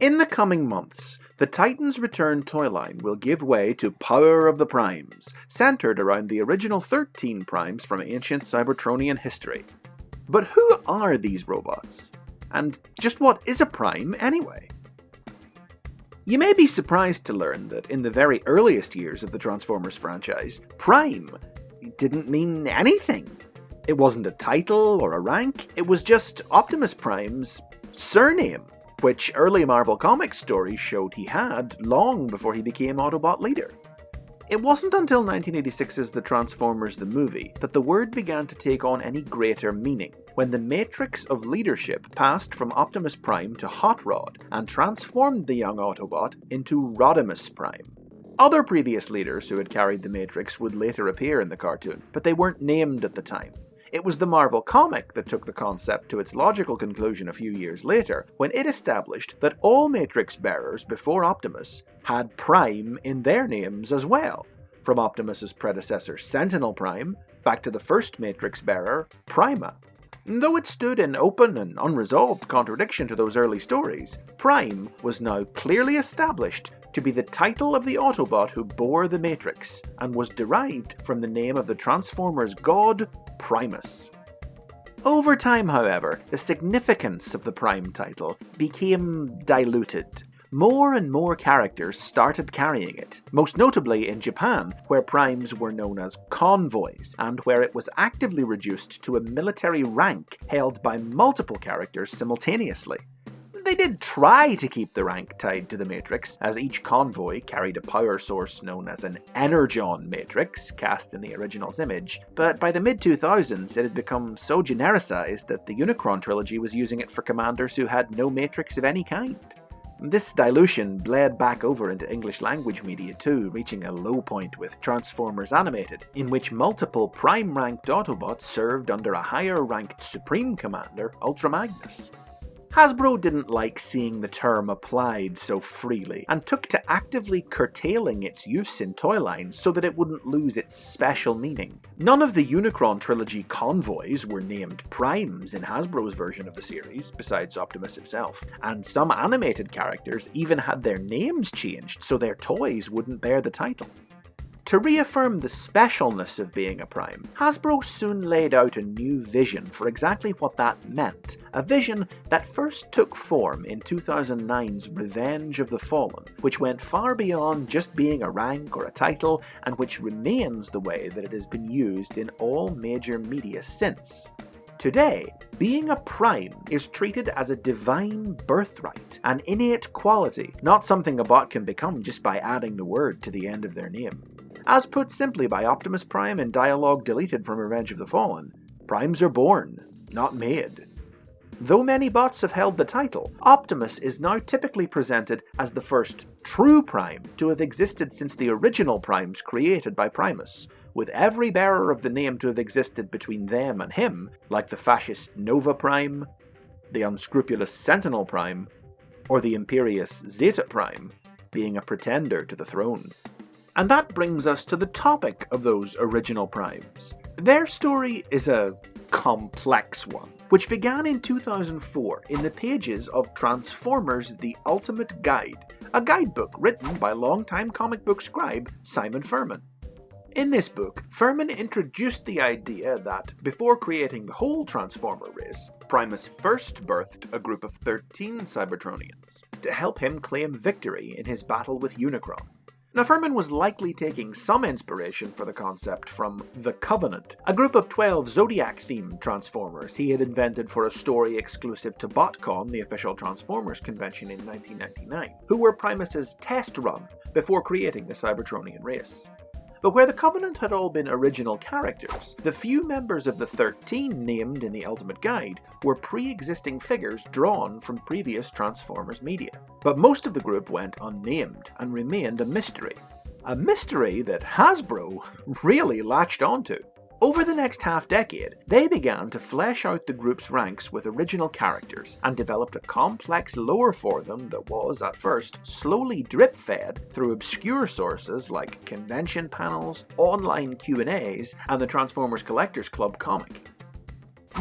In the coming months, the Titans Return toy line will give way to Power of the Primes, centered around the original 13 primes from ancient Cybertronian history. But who are these robots? And just what is a prime anyway? You may be surprised to learn that in the very earliest years of the Transformers franchise, Prime didn't mean anything. It wasn't a title or a rank, it was just Optimus Prime's surname, which early Marvel Comics stories showed he had long before he became Autobot leader. It wasn't until 1986's The Transformers the movie that the word began to take on any greater meaning, when the matrix of leadership passed from Optimus Prime to Hot Rod and transformed the young Autobot into Rodimus Prime. Other previous leaders who had carried the matrix would later appear in the cartoon, but they weren't named at the time. It was the Marvel comic that took the concept to its logical conclusion a few years later, when it established that all Matrix bearers before Optimus had Prime in their names as well, from Optimus's predecessor Sentinel Prime, back to the first Matrix bearer, Prima. Though it stood in open and unresolved contradiction to those early stories, Prime was now clearly established to be the title of the Autobot who bore the Matrix, and was derived from the name of the Transformers god, Primus. Over time, however, the significance of the Prime title became diluted. More and more characters started carrying it, most notably in Japan, where primes were known as convoys, and where it was actively reduced to a military rank held by multiple characters simultaneously. They did try to keep the rank tied to the Matrix, as each convoy carried a power source known as an Energon Matrix, cast in the original's image, but by the mid-2000s it had become so genericized that the Unicron trilogy was using it for commanders who had no Matrix of any kind. This dilution bled back over into English language media too, reaching a low point with Transformers Animated, in which multiple Prime-ranked Autobots served under a higher-ranked Supreme Commander, Ultra Magnus. Hasbro didn't like seeing the term applied so freely, and took to actively curtailing its use in toy lines so that it wouldn't lose its special meaning. None of the Unicron trilogy convoys were named Primes in Hasbro's version of the series, besides Optimus himself, and some animated characters even had their names changed so their toys wouldn't bear the title. To reaffirm the specialness of being a Prime, Hasbro soon laid out a new vision for exactly what that meant, a vision that first took form in 2009's Revenge of the Fallen, which went far beyond just being a rank or a title, and which remains the way that it has been used in all major media since. Today, being a Prime is treated as a divine birthright, an innate quality, not something a bot can become just by adding the word to the end of their name. As put simply by Optimus Prime in dialogue deleted from Revenge of the Fallen, Primes are born, not made. Though many bots have held the title, Optimus is now typically presented as the first true Prime to have existed since the original Primes created by Primus, with every bearer of the name to have existed between them and him, like the fascist Nova Prime, the unscrupulous Sentinel Prime, or the imperious Zeta Prime, being a pretender to the throne. And that brings us to the topic of those original Primes. Their story is a complex one, which began in 2004 in the pages of Transformers The Ultimate Guide, a guidebook written by longtime comic book scribe Simon Furman. In this book, Furman introduced the idea that, before creating the whole Transformer race, Primus first birthed a group of 13 Cybertronians to help him claim victory in his battle with Unicron. Now, Furman was likely taking some inspiration for the concept from The Covenant, a group of 12 Zodiac-themed Transformers he had invented for a story exclusive to BotCon, the official Transformers convention in 1999, who were Primus's test run before creating the Cybertronian race. But where the Covenant had all been original characters, the few members of the 13 named in the Ultimate Guide were pre-existing figures drawn from previous Transformers media. But most of the group went unnamed and remained a mystery. A mystery that Hasbro really latched onto. Over the next half-decade, they began to flesh out the group's ranks with original characters and developed a complex lore for them that was, at first, slowly drip-fed through obscure sources like convention panels, online Q&As, and the Transformers Collectors Club comic.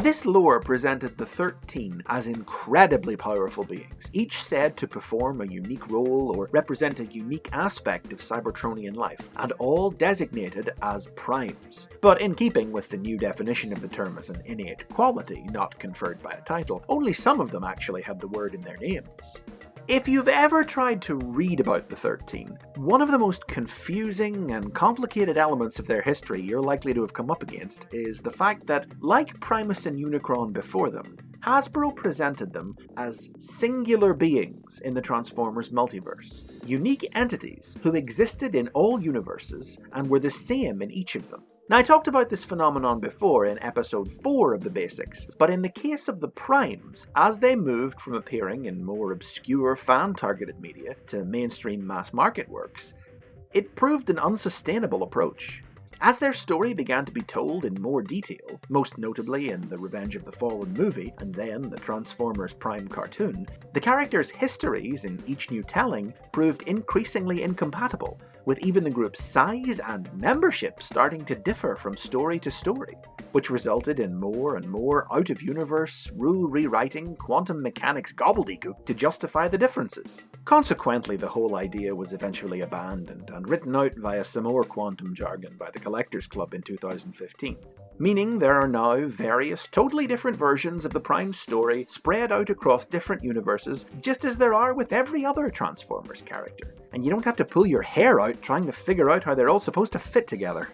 This lore presented the 13 as incredibly powerful beings, each said to perform a unique role or represent a unique aspect of Cybertronian life, and all designated as primes. But in keeping with the new definition of the term as an innate quality, not conferred by a title, only some of them actually had the word in their names. If you've ever tried to read about the 13, one of the most confusing and complicated elements of their history you're likely to have come up against is the fact that, like Primus and Unicron before them, Hasbro presented them as singular beings in the Transformers multiverse, unique entities who existed in all universes and were the same in each of them. Now, I talked about this phenomenon before in episode 4 of the Basics, but in the case of the Primes, as they moved from appearing in more obscure fan-targeted media to mainstream mass-market works, it proved an unsustainable approach. As their story began to be told in more detail, most notably in the Revenge of the Fallen movie and then the Transformers Prime cartoon, the characters' histories in each new telling proved increasingly incompatible, with even the group's size and membership starting to differ from story to story, which resulted in more and more out-of-universe, rule-rewriting, quantum mechanics gobbledygook to justify the differences. Consequently, the whole idea was eventually abandoned and written out via some more quantum jargon by the Collectors Club in 2015. Meaning there are now various totally different versions of the Prime story spread out across different universes, just as there are with every other Transformers character. And you don't have to pull your hair out trying to figure out how they're all supposed to fit together.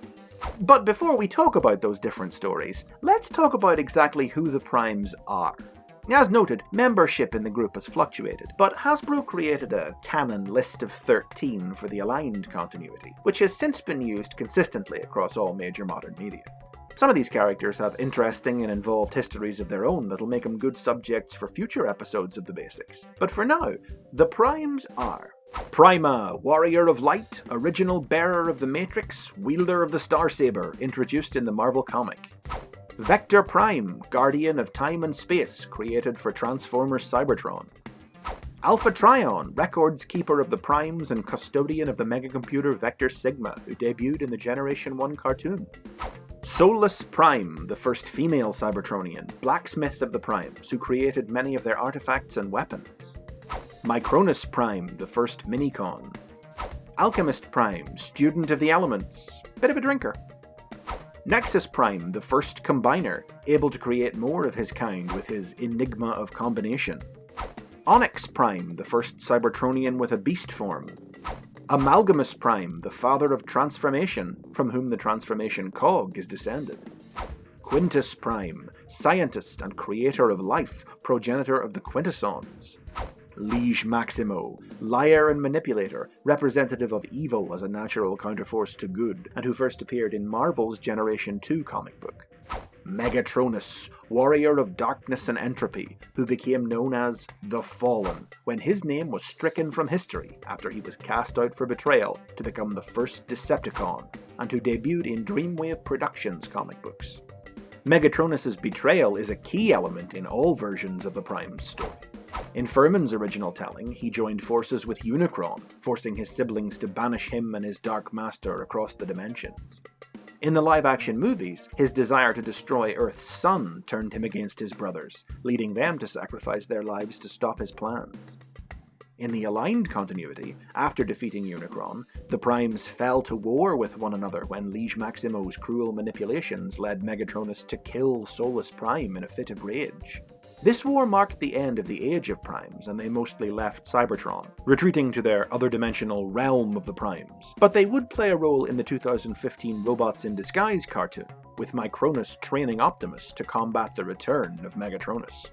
But before we talk about those different stories, let's talk about exactly who the Primes are. As noted, membership in the group has fluctuated, but Hasbro created a canon list of 13 for the aligned continuity, which has since been used consistently across all major modern media. Some of these characters have interesting and involved histories of their own that'll make them good subjects for future episodes of the Basics. But for now, the Primes are Prima, Warrior of Light, original bearer of the Matrix, wielder of the Starsaber, introduced in the Marvel comic. Vector Prime, guardian of time and space, created for Transformers Cybertron. Alpha Trion, records keeper of the Primes and custodian of the megacomputer Vector Sigma, who debuted in the Generation 1 cartoon. Solus Prime, the first female Cybertronian, blacksmith of the Primes, who created many of their artifacts and weapons. Micronus Prime, the first Minicon. Alchemist Prime, student of the elements, bit of a drinker. Nexus Prime, the first combiner, able to create more of his kind with his Enigma of Combination. Onyx Prime, the first Cybertronian with a beast form. Amalgamus Prime, the father of transformation, from whom the transformation cog is descended. Quintus Prime, scientist and creator of life, progenitor of the Quintessons. Liege Maximo, liar and manipulator, representative of evil as a natural counterforce to good, and who first appeared in Marvel's Generation 2 comic book. Megatronus, warrior of darkness and entropy, who became known as the Fallen, when his name was stricken from history after he was cast out for betrayal to become the first Decepticon, and who debuted in Dreamwave Productions comic books. Megatronus' betrayal is a key element in all versions of the Prime's story. In Furman's original telling, he joined forces with Unicron, forcing his siblings to banish him and his Dark Master across the dimensions. In the live-action movies, his desire to destroy Earth's sun turned him against his brothers, leading them to sacrifice their lives to stop his plans. In the aligned continuity, after defeating Unicron, the Primes fell to war with one another when Liege Maximo's cruel manipulations led Megatronus to kill Solus Prime in a fit of rage. This war marked the end of the Age of Primes, and they mostly left Cybertron, retreating to their other-dimensional realm of the Primes. But they would play a role in the 2015 Robots in Disguise cartoon, with Micronus training Optimus to combat the return of Megatronus.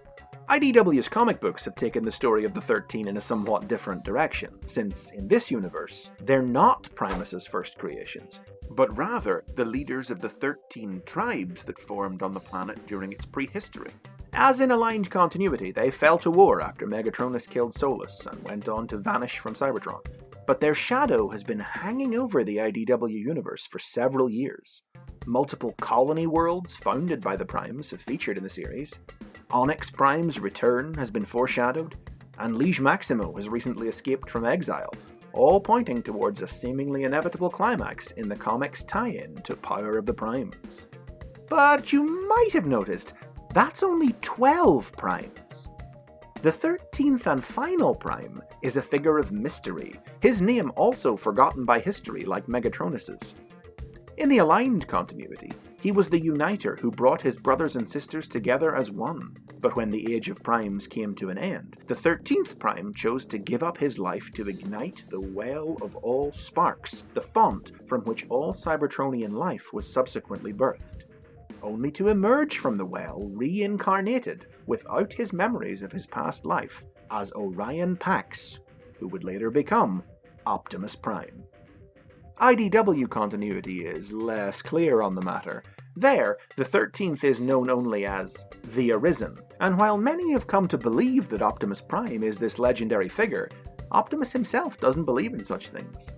IDW's comic books have taken the story of the 13 in a somewhat different direction, since in this universe, they're not Primus' first creations, but rather the leaders of the 13 tribes that formed on the planet during its prehistory. As in aligned continuity, they fell to war after Megatronus killed Solus and went on to vanish from Cybertron, but their shadow has been hanging over the IDW universe for several years. Multiple colony worlds founded by the Primes have featured in the series, Onyx Prime's return has been foreshadowed, and Liege Maximo has recently escaped from exile, all pointing towards a seemingly inevitable climax in the comics tie-in to Power of the Primes. But you might have noticed, That's only 12 primes. The 13th and final prime is a figure of mystery, his name also forgotten by history like Megatronus's. In the aligned continuity, he was the uniter who brought his brothers and sisters together as one. But when the age of primes came to an end, the 13th prime chose to give up his life to ignite the well of all sparks, the font from which all Cybertronian life was subsequently birthed, only to emerge from the well reincarnated without his memories of his past life as Orion Pax, who would later become Optimus Prime. IDW continuity is less clear on the matter. There, the 13th is known only as the Arisen, and while many have come to believe that Optimus Prime is this legendary figure, Optimus himself doesn't believe in such things.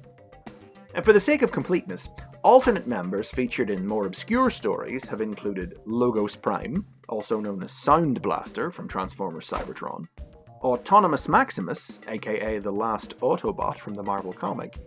And for the sake of completeness, alternate members featured in more obscure stories have included Logos Prime, also known as Sound Blaster from Transformers Cybertron, Autonomous Maximus, aka the last Autobot from the Marvel comic,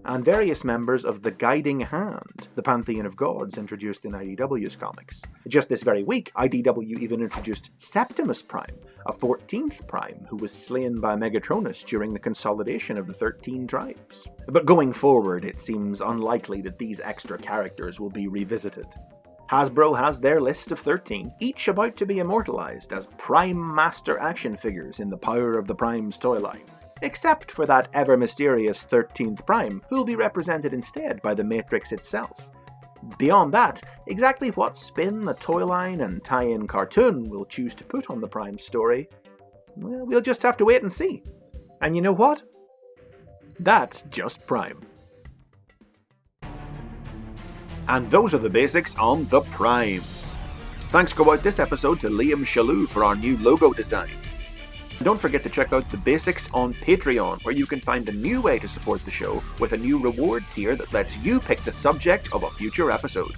and various members of the Guiding Hand, the pantheon of gods introduced in IDW's comics. Just this very week, IDW even introduced Septimus Prime, a 14th Prime who was slain by Megatronus during the consolidation of the 13 tribes. But going forward, it seems unlikely that these extra characters will be revisited. Hasbro has their list of 13, each about to be immortalized as Prime Master action figures in the Power of the Primes toy line. Except for that ever-mysterious 13th Prime, who'll be represented instead by the Matrix itself. Beyond that, exactly what spin the toy line and tie-in cartoon will choose to put on the Prime story, well, we'll just have to wait and see. And you know what? That's just Prime. And those are the basics on the Primes. Thanks go out this episode to Liam Shaloo for our new logo design. Don't forget to check out the basics on Patreon, where you can find a new way to support the show with a new reward tier that lets you pick the subject of a future episode.